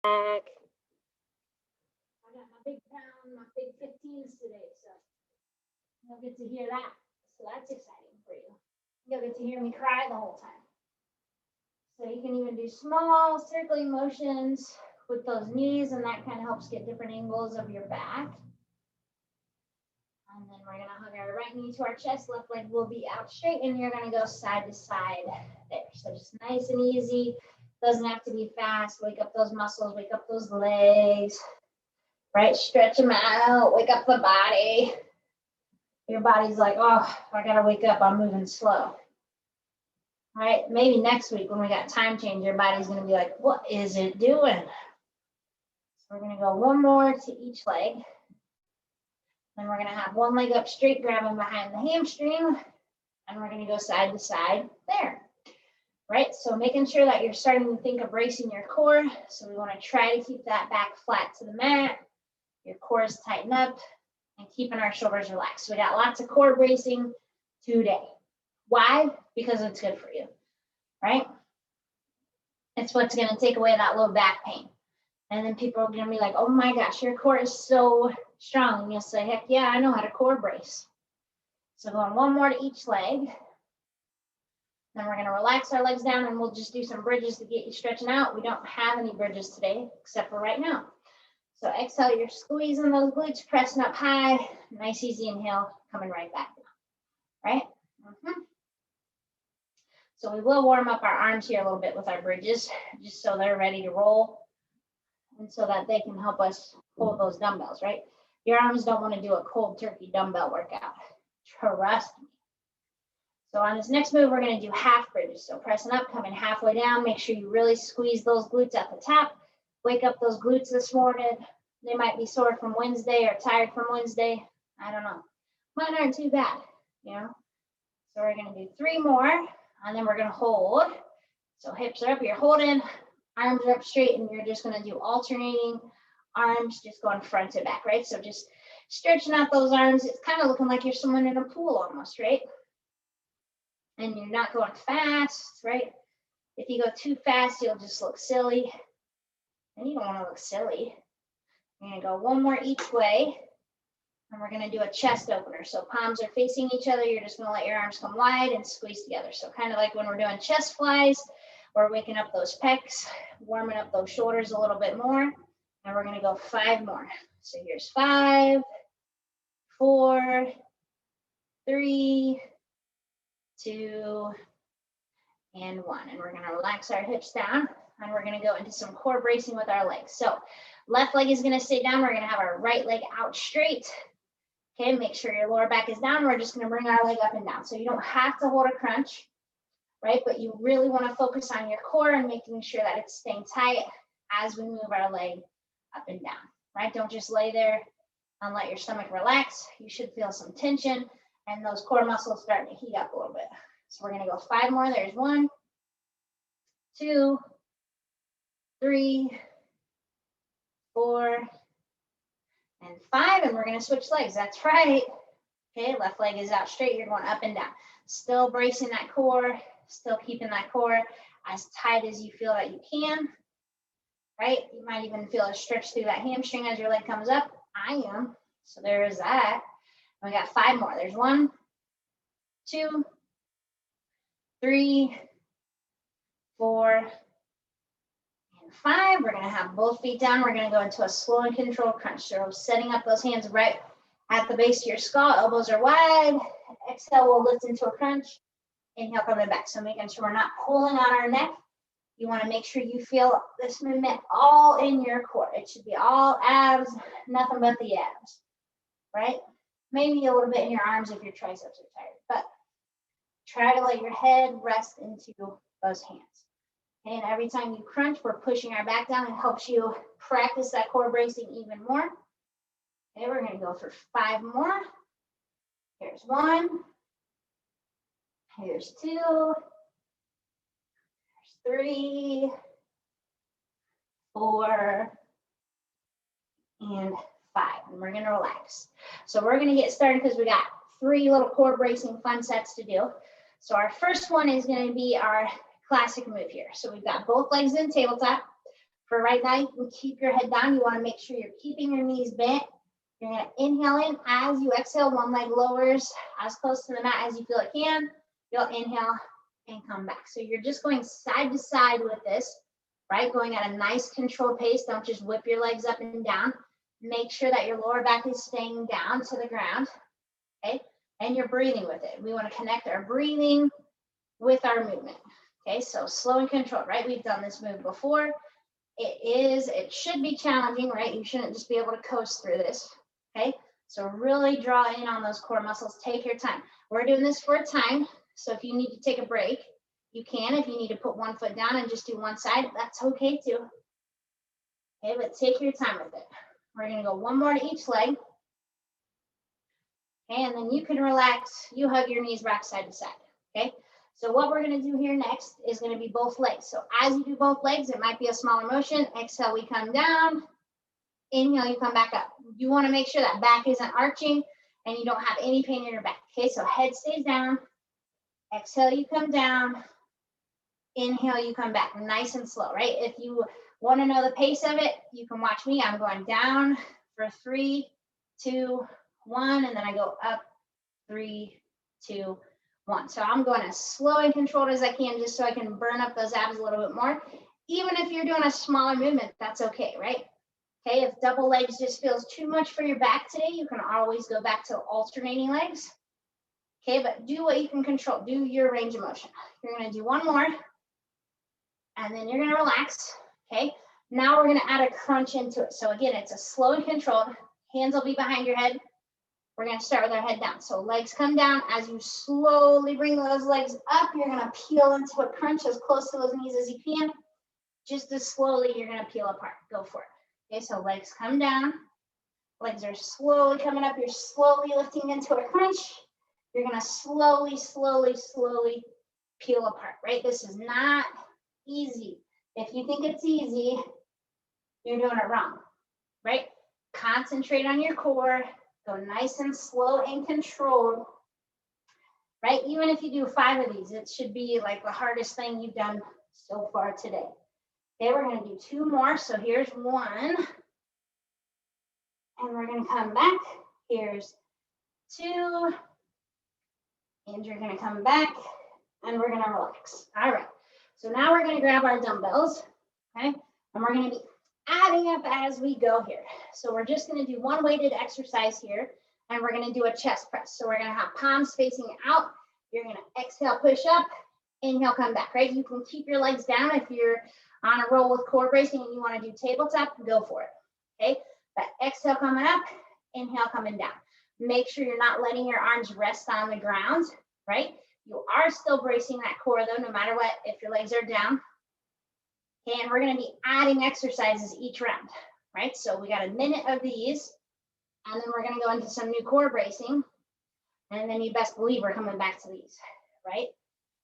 I got my big pound, my big 15s today, so you'll get to hear that. So that's exciting for you. You'll get to hear me cry the whole time. So you can even do small circling motions with those knees, and that kind of helps get different angles of your back. And then we're gonna hug our right knee to our chest, left leg will be out straight, and you're gonna go side to side there. So just nice and easy. Doesn't have to be fast. Wake up those muscles, wake up those legs, right? Stretch them out, wake up the body. Your body's like, oh, I gotta wake up, I'm moving slow. All right, maybe next week when we got time change, your body's gonna be like, what is it doing? So we're gonna go one more to each leg. Then we're gonna have one leg up straight, grabbing behind the hamstring, and we're gonna go side to side there. Right, so making sure that you're starting to think of bracing your core. So we wanna try to keep that back flat to the mat. Your core is tightened up and keeping our shoulders relaxed. So we got lots of core bracing today. Why? Because it's good for you, right? It's what's gonna take away that low back pain. And then people are gonna be like, oh my gosh, your core is so strong. And you'll say, heck yeah, I know how to core brace. So going one more to each leg. Then we're gonna relax our legs down and we'll just do some bridges to get you stretching out. We don't have any bridges today, except for right now. So exhale, you're squeezing those glutes, pressing up high. Nice, easy inhale, coming right back down, right? So we will warm up our arms here a little bit with our bridges, just so they're ready to roll and so that they can help us hold those dumbbells, right? Your arms don't want to do a cold turkey dumbbell workout. Trust me. So on this next move, we're going to do half bridges. So pressing up, coming halfway down. Make sure you really squeeze those glutes at the top. Wake up those glutes this morning. They might be sore from Wednesday or tired from Wednesday. I don't know. Mine aren't too bad, you know. So we're going to do 3 more, and then we're going to hold. So hips are up, you're holding. Arms are up straight, and you're just going to do alternating arms, just going front to back, right? So just stretching out those arms. It's kind of looking like you're swimming in a pool almost, right? And you're not going fast, right? If you go too fast, you'll just look silly. And you don't want to look silly. You're going to go one more each way. And we're going to do a chest opener. So palms are facing each other. You're just going to let your arms come wide and squeeze together. So kind of like when we're doing chest flies, we're waking up those pecs, warming up those shoulders a little bit more. And we're going to go 5 more. So here's 5, 4, 3, 2, and 1. And we're going to relax our hips down, and we're going to go into some core bracing with our legs. So left leg is going to stay down. We're going to have our right leg out straight. Okay, make sure your lower back is down. We're just going to bring our leg up and down. So you don't have to hold a crunch, right? But you really want to focus on your core and making sure that it's staying tight as we move our leg up and down, right? Don't just lay there and let your stomach relax. You should feel some tension and those core muscles starting to heat up a little bit. So we're going to go 5 more. There's 1, 2, 3, 4, and 5. And we're going to switch legs. That's right. Okay, left leg is out straight. You're going up and down. Still bracing that core, still keeping that core as tight as you feel that you can, right? You might even feel a stretch through that hamstring as your leg comes up. I am. So there is that. We got 5 more. There's 1, 2, 3, 4, and 5. We're going to have both feet down. We're going to go into a slow and controlled crunch. So setting up those hands right at the base of your skull. Elbows are wide. Exhale, we'll lift into a crunch. Inhale, coming back. So making sure we're not pulling on our neck. You want to make sure you feel this movement all in your core. It should be all abs, nothing but the abs, right? Maybe a little bit in your arms if your triceps are tired, but try to let your head rest into those hands. Okay, and every time you crunch, we're pushing our back down. It helps you practice that core bracing even more. Okay, we're going to go for 5 more. Here's 1. Here's 2. Here's 3, 4, and 5. And we're going to relax. So we're going to get started because we got 3 little core bracing fun sets to do. So our first one is going to be our classic move here. So we've got both legs in tabletop. For right now, you can keep your head down. You want to make sure you're keeping your knees bent. You're going to inhale in. As you exhale, one leg lowers as close to the mat as you feel it can. You'll inhale and come back. So you're just going side to side with this, right? Going at a nice controlled pace. Don't just whip your legs up and down. Make sure that your lower back is staying down to the ground, okay? And you're breathing with it. We want to connect our breathing with our movement, okay? So slow and controlled, right? We've done this move before. It should be challenging, right? You shouldn't just be able to coast through this, okay? So really draw in on those core muscles. Take your time. We're doing this for a time. So if you need to take a break, you can. If you need to put one foot down and just do one side, that's okay too. Okay, but take your time with it. We're going to go one more to each leg. Okay, and then you can relax. You hug your knees back side to side. Okay, so what we're going to do here next is going to be both legs. So as you do both legs, it might be a smaller motion. Exhale, we come down. Inhale, you come back up. You want to make sure that back isn't arching and you don't have any pain in your back. Okay, so head stays down. Exhale, you come down. Inhale, you come back. Nice and slow, right? If you want to know the pace of it, you can watch me. I'm going down for 3, 2, 1, and then I go up 3, 2, 1. So I'm going as slow and controlled as I can just so I can burn up those abs a little bit more. Even if you're doing a smaller movement, that's okay, right? Okay, if double legs just feels too much for your back today, you can always go back to alternating legs. Okay, but do what you can control. Do your range of motion. You're going to do one more, and then you're going to relax. Okay, now we're going to add a crunch into it. So again, it's a slow and controlled. Hands will be behind your head. We're going to start with our head down. So legs come down. As you slowly bring those legs up, you're going to peel into a crunch as close to those knees as you can. Just as slowly, you're going to peel apart. Go for it. Okay, so legs come down. Legs are slowly coming up. You're slowly lifting into a crunch. You're going to slowly, slowly, slowly peel apart, right? This is not easy. If you think it's easy, you're doing it wrong, right? Concentrate on your core. Go nice and slow and controlled, right? Even if you do 5 of these, it should be like the hardest thing you've done so far today. Okay, we're going to do 2 more. So here's 1. And we're going to come back. Here's 2. And you're going to come back. And we're going to relax. All right. So now we're going to grab our dumbbells. Okay. And we're going to be adding up as we go here. So we're just going to do one weighted exercise here. And we're going to do a chest press. So we're going to have palms facing out. You're going to exhale, push up. Inhale, come back, right? You can keep your legs down if you're on a roll with core bracing and you want to do tabletop, go for it. Okay. But exhale coming up, inhale coming down. Make sure you're not letting your arms rest on the ground, right? You are still bracing that core though, no matter what, if your legs are down. Okay, and we're going to be adding exercises each round, right? So we got a minute of these, and then we're going to go into some new core bracing, and then you best believe we're coming back to these, right?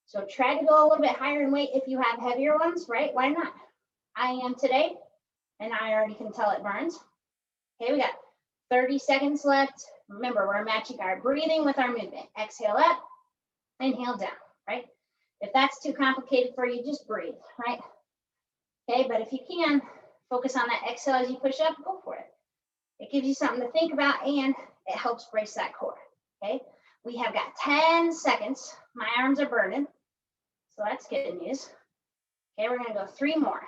So try to go a little bit higher in weight if you have heavier ones, right? Why not? I am today, and I already can tell it burns. Okay, we got 30 seconds left. Remember, we're matching our breathing with our movement. Exhale up, inhale down, right? If that's too complicated for you, just breathe, right? Okay, but if you can, focus on that exhale as you push up, go for it. It gives you something to think about, and it helps brace that core, okay? We have got 10 seconds. My arms are burning, so that's good news. Okay, we're going to go 3 more.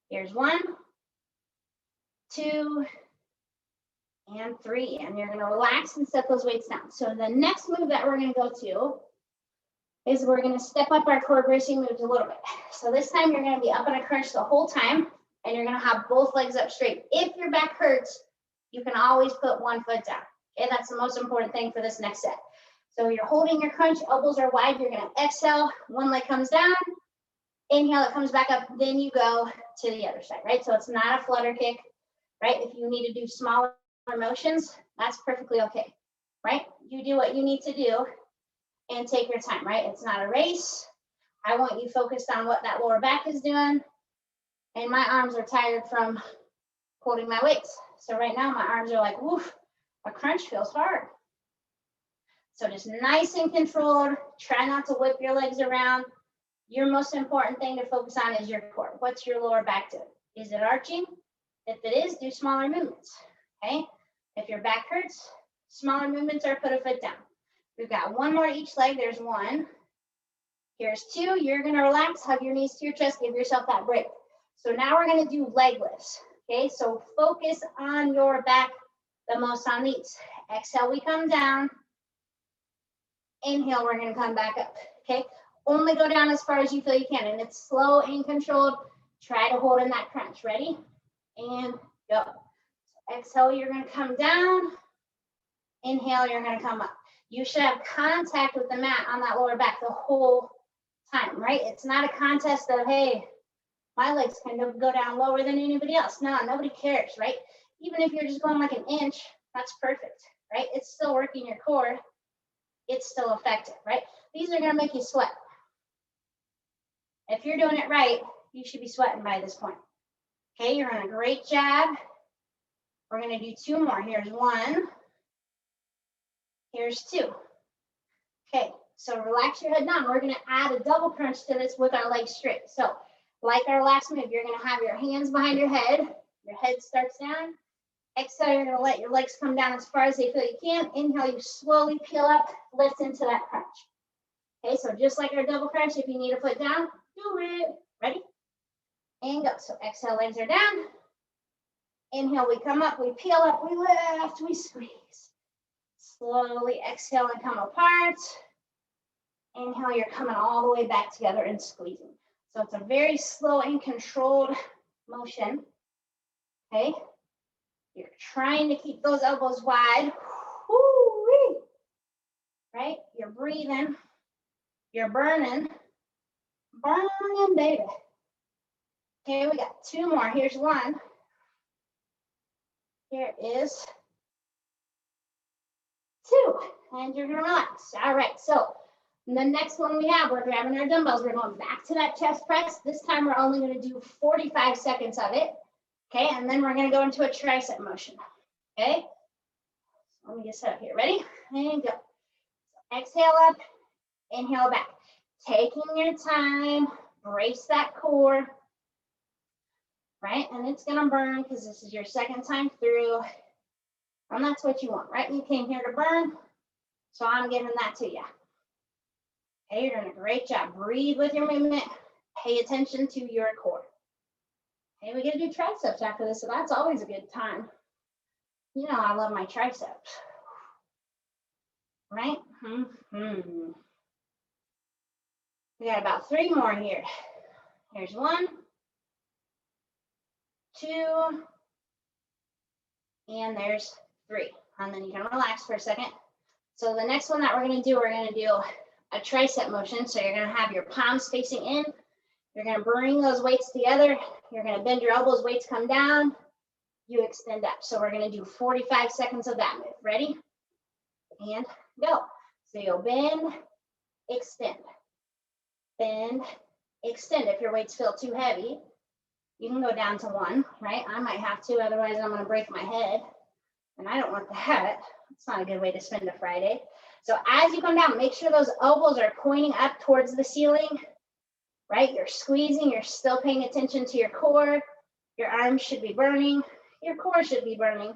Here's 1, 2, and 3. And you're going to relax and set those weights down. So the next move that we're going to go to is we're going to step up our core bracing moves a little bit. So this time you're going to be up in a crunch the whole time, and you're going to have both legs up straight. If your back hurts, you can always put one foot down. Okay, that's the most important thing for this next set. So you're holding your crunch, elbows are wide. You're going to exhale, one leg comes down, inhale, it comes back up, then you go to the other side, right? So it's not a flutter kick, right? If you need to do smaller motions, that's perfectly okay, right? You do what you need to do and take your time, right? It's not a race. I want you focused on what that lower back is doing. And my arms are tired from holding my weights. So right now my arms are like, woof, a crunch feels hard. So just nice and controlled. Try not to whip your legs around. Your most important thing to focus on is your core. What's your lower back doing? Is it arching? If it is, do smaller movements, okay? If your back hurts, smaller movements or put a foot down. We've got one more each leg. There's one. Here's two. You're going to relax, hug your knees to your chest, give yourself that break. So now we're going to do leg lifts, okay? So focus on your back the most on these. Exhale, we come down. Inhale, we're going to come back up, okay? Only go down as far as you feel you can, and it's slow and controlled. Try to hold in that crunch. Ready? And go. So exhale, you're going to come down. Inhale, you're going to come up. You should have contact with the mat on that lower back the whole time, right? It's not a contest of, hey, my legs can go down lower than anybody else. No, nobody cares, right? Even if you're just going like an inch, that's perfect, right? It's still working your core. It's still effective, right? These are going to make you sweat. If you're doing it right, you should be sweating by this point. Okay, you're on a great job. We're going to do two more. Here's one. Here's two. Okay, so relax your head down. We're going to add a double crunch to this with our legs straight. So like our last move, you're going to have your hands behind your head. Your head starts down. Exhale, you're going to let your legs come down as far as they feel you can. Inhale, you slowly peel up, lift into that crunch. Okay, so just like our double crunch, if you need a foot down, do it. Ready? And go. So exhale, legs are down. Inhale, we come up, we peel up, we lift, we squeeze. Slowly exhale and come apart. Inhale, you're coming all the way back together and squeezing. So it's a very slow and controlled motion. Okay? You're trying to keep those elbows wide. Woo-wee. Right? You're breathing. You're burning. Burning, baby. Okay, we got two more. Here's one. Here is two. And you're going to relax. All right, so the next one we have, we're grabbing our dumbbells. We're going back to that chest press. This time we're only going to do 45 seconds of it. Okay, and then we're going to go into a tricep motion. Okay, so let me get set up here. Ready? And go. So exhale up, inhale back. Taking your time, brace that core. Right, and it's going to burn because this is your second time through. And that's what you want, right? You came here to burn, so I'm giving that to you. Okay, you're doing a great job. Breathe with your movement. Pay attention to your core. Okay, we get to do triceps after this, so that's always a good time. You know, I love my triceps. Right? We got about three more here. Here's one, two, and there's three. And then you can relax for a second. So the next one that we're going to do a tricep motion. So you're going to have your palms facing in. You're going to bring those weights together. You're going to bend your elbows, weights come down. You extend up. So we're going to do 45 seconds of that move. Ready? And go. So you'll bend, extend. Bend, extend. If your weights feel too heavy, you can go down to one, right? I might have to, otherwise I'm going to break my head. And I don't want that. It's not a good way to spend a Friday. So as you come down, make sure those elbows are pointing up towards the ceiling, right? You're squeezing, you're still paying attention to your core. Your arms should be burning. Your core should be burning.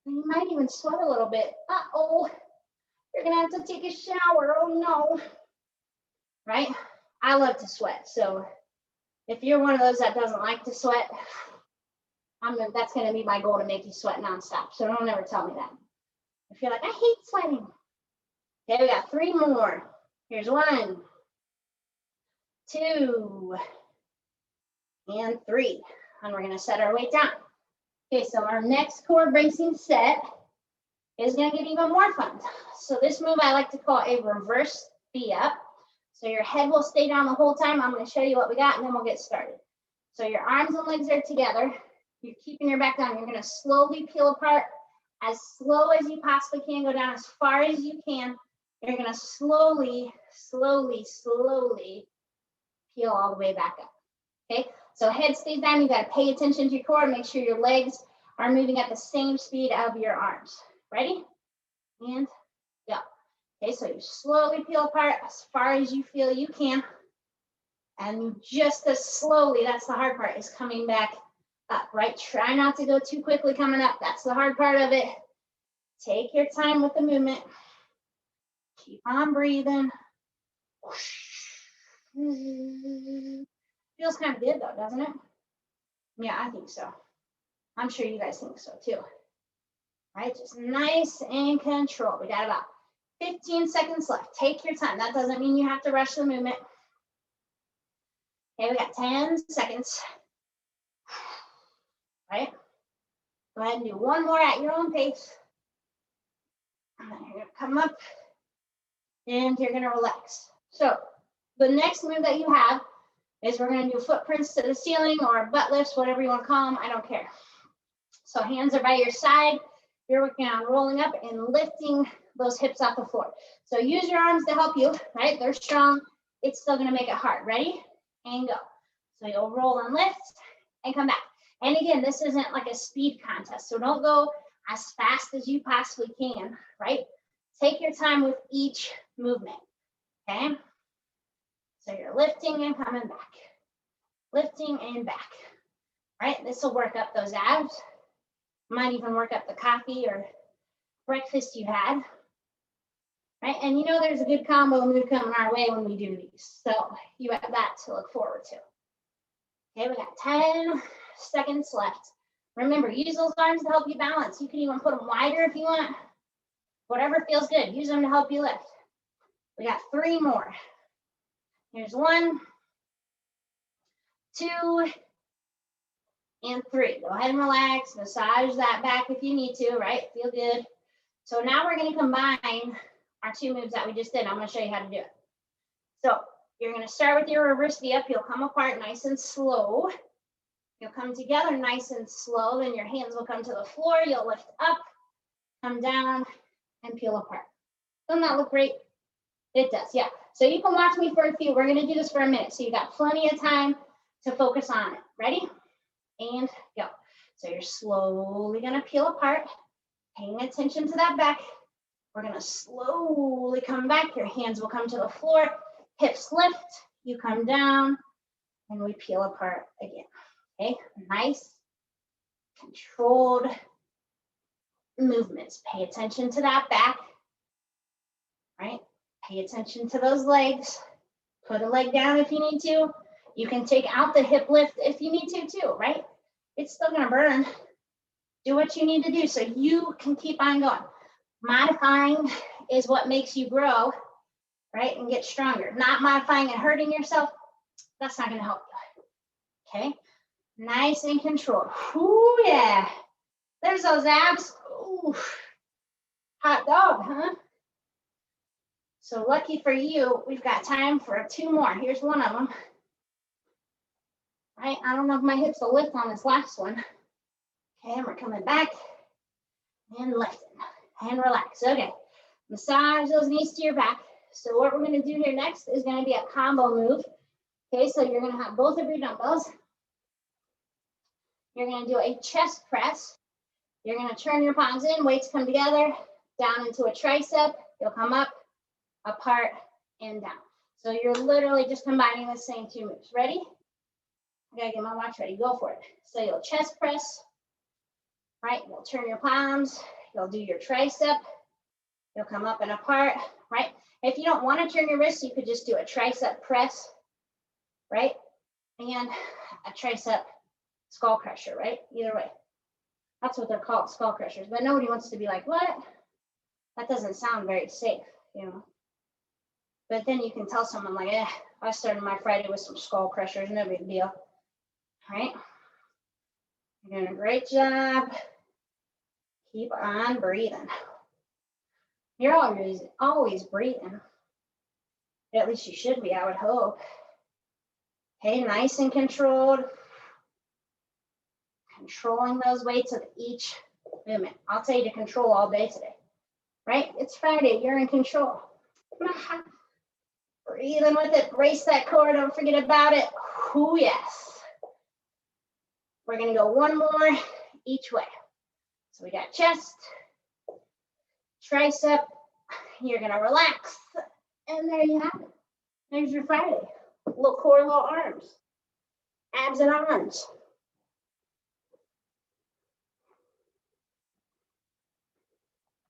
And you might even sweat a little bit. Uh-oh, you're going to have to take a shower. Oh, no. Right? I love to sweat. So if you're one of those that doesn't like to sweat, that's going to be my goal, to make you sweat nonstop. So don't ever tell me that. If you're like, I hate sweating. Okay, we got three more. Here's one, two, and three. And we're going to set our weight down. Okay, so our next core bracing set is going to get even more fun. So this move I like to call a reverse V-up. So your head will stay down the whole time. I'm going to show you what we got, and then we'll get started. So your arms and legs are together. You're keeping your back down. You're going to slowly peel apart as slow as you possibly can. Go down as far as you can. You're going to slowly, slowly, slowly peel all the way back up. Okay, so head stays down. You got to pay attention to your core. Make sure your legs are moving at the same speed of your arms. Ready? And go. Okay, so you slowly peel apart as far as you feel you can. And just as slowly, that's the hard part, is coming back up, right? Try not to go too quickly coming up. That's the hard part of it. Take your time with the movement. Keep on breathing. Feels kind of good though, doesn't it? Yeah, I think so. I'm sure you guys think so too. Right, just nice and controlled. We got about 15 seconds left. Take your time. That doesn't mean you have to rush the movement. Okay, we got 10 seconds. Right? Go ahead and do one more at your own pace. And then you're going to come up and you're going to relax. So the next move that you have is we're going to do footprints to the ceiling or butt lifts, whatever you want to call them. I don't care. So hands are by your side. You're working on rolling up and lifting those hips off the floor. So use your arms to help you, right? They're strong. It's still going to make it hard. Ready? And go. So you'll roll and lift and come back. And again, this isn't like a speed contest. So don't go as fast as you possibly can, right? Take your time with each movement, okay? So you're lifting and coming back. Lifting and back, right? This will work up those abs. Might even work up the coffee or breakfast you had, right? And you know there's a good combo move coming our way when we do these. So you have that to look forward to. Okay, we got 10 seconds left. Remember, use those arms to help you balance. You can even put them wider if you want. Whatever feels good, use them to help you lift. We got 3 more. Here's 1, 2, and 3. Go ahead and relax. Massage that back if you need to, right? Feel good. So now we're going to combine our 2 moves that we just did. I'm going to show you how to do it. So you're going to start with your reverse V-up. You'll come apart nice and slow. You'll come together nice and slow. Then your hands will come to the floor. You'll lift up, come down, and peel apart. Doesn't that look great? It does, yeah. So you can watch me for a few. We're going to do this for a minute. So you got plenty of time to focus on it. Ready? And go. So you're slowly going to peel apart, paying attention to that back. We're going to slowly come back. Your hands will come to the floor. Hips lift. You come down, and we peel apart again. Okay, nice, controlled movements. Pay attention to that back, right? Pay attention to those legs. Put a leg down if you need to. You can take out the hip lift if you need to too, right? It's still gonna burn. Do what you need to do so you can keep on going. Modifying is what makes you grow, right? And get stronger. Not modifying and hurting yourself, that's not gonna help you, okay? Nice and controlled. Ooh, yeah. There's those abs. Ooh. Hot dog, huh? So lucky for you, we've got time for 2 more. Here's one of them. Right, I don't know if my hips will lift on this last one. Okay, and we're coming back and lifting and relax. Okay, massage those knees to your back. So what we're going to do here next is going to be a combo move. Okay, so you're going to have both of your dumbbells. You're going to do a chest press. You're going to turn your palms in, weights come together, down into a tricep. You'll come up, apart, and down. So you're literally just combining the same 2 moves. Ready? I gotta get my watch ready. Go for it. So you'll chest press, right? You'll turn your palms. You'll do your tricep. You'll come up and apart, right? If you don't want to turn your wrists, you could just do a tricep press, right? And a tricep skull crusher, right? Either way. That's what they're called, skull crushers. But nobody wants to be like, what? That doesn't sound very safe, you know? But then you can tell someone like, I started my Friday with some skull crushers, no big deal. All right? You're doing a great job. Keep on breathing. You're always breathing. At least you should be, I would hope. Okay, nice and controlled. Controlling those weights of each movement. I'll tell you to control all day today. Right? It's Friday, you're in control. Breathing with it, brace that core, don't forget about it. Ooh, yes. We're gonna go 1 more each way. So we got chest, tricep, you're gonna relax, and there you have it. There's your Friday. Little core, little arms, abs and arms.